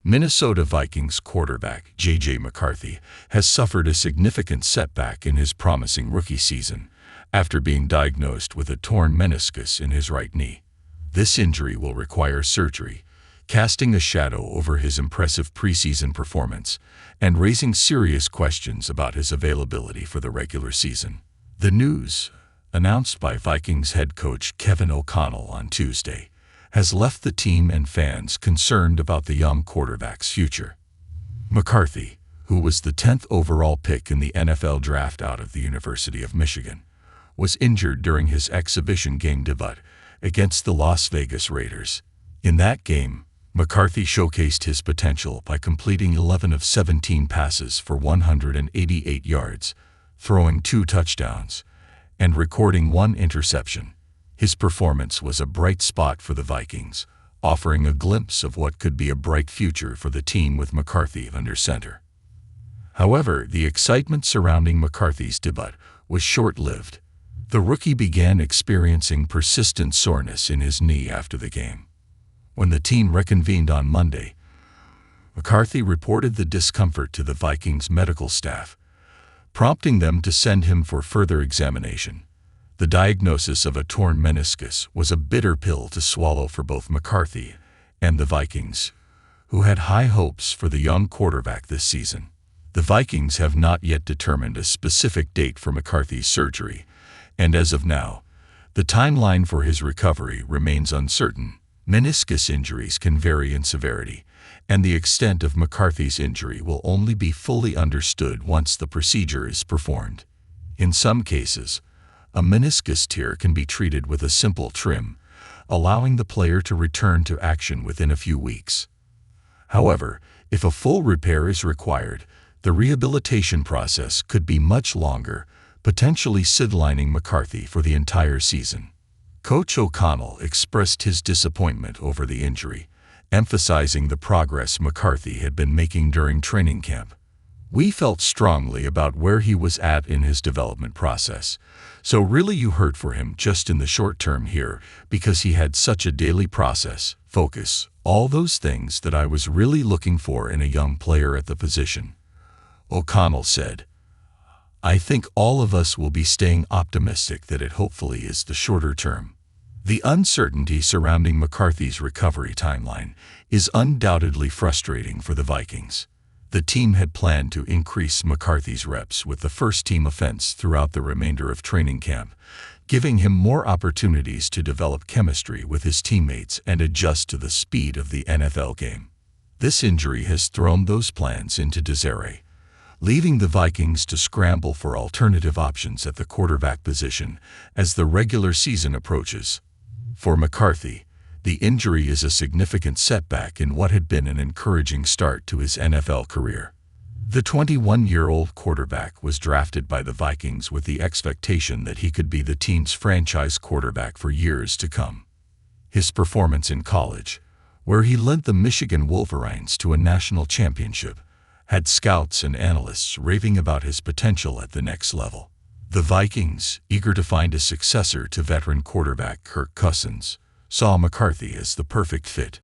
Minnesota Vikings quarterback JJ McCarthy has suffered a significant setback in his promising rookie season after being diagnosed with a torn meniscus in his right knee. This injury will require surgery, casting a shadow over his impressive preseason performance and raising serious questions about his availability for the regular season. The news, announced by Vikings head coach Kevin O'Connell on Tuesday, has left the team and fans concerned about the young quarterback's future. McCarthy, who was the 10th overall pick in the NFL draft out of the University of Michigan, was injured during his exhibition game debut against the Las Vegas Raiders. In that game, McCarthy showcased his potential by completing 11 of 17 passes for 188 yards, throwing 2 touchdowns, and recording 1 interception. His performance was a bright spot for the Vikings, offering a glimpse of what could be a bright future for the team with McCarthy under center. However, the excitement surrounding McCarthy's debut was short-lived. The rookie began experiencing persistent soreness in his knee after the game. When the team reconvened on Monday, McCarthy reported the discomfort to the Vikings medical staff, prompting them to send him for further examination. The diagnosis of a torn meniscus was a bitter pill to swallow for both McCarthy and the Vikings, who had high hopes for the young quarterback this season. The Vikings have not yet determined a specific date for McCarthy's surgery, and as of now, the timeline for his recovery remains uncertain. Meniscus injuries can vary in severity, and the extent of McCarthy's injury will only be fully understood once the procedure is performed. In some cases, a meniscus tear can be treated with a simple trim, allowing the player to return to action within a few weeks. However, if a full repair is required, the rehabilitation process could be much longer, potentially sidelining McCarthy for the entire season. Coach O'Connell expressed his disappointment over the injury, emphasizing the progress McCarthy had been making during training camp. "We felt strongly about where he was at in his development process, so really you hurt for him just in the short term here because he had such a daily process, focus, all those things that I was really looking for in a young player at the position," O'Connell said. "I think all of us will be staying optimistic that it hopefully is the shorter term." The uncertainty surrounding McCarthy's recovery timeline is undoubtedly frustrating for the Vikings. The team had planned to increase McCarthy's reps with the first-team offense throughout the remainder of training camp, giving him more opportunities to develop chemistry with his teammates and adjust to the speed of the NFL game. This injury has thrown those plans into disarray, leaving the Vikings to scramble for alternative options at the quarterback position as the regular season approaches. For McCarthy, the injury is a significant setback in what had been an encouraging start to his NFL career. The 21-year-old quarterback was drafted by the Vikings with the expectation that he could be the team's franchise quarterback for years to come. His performance in college, where he led the Michigan Wolverines to a national championship, had scouts and analysts raving about his potential at the next level. The Vikings, eager to find a successor to veteran quarterback Kirk Cousins, saw McCarthy as the perfect fit.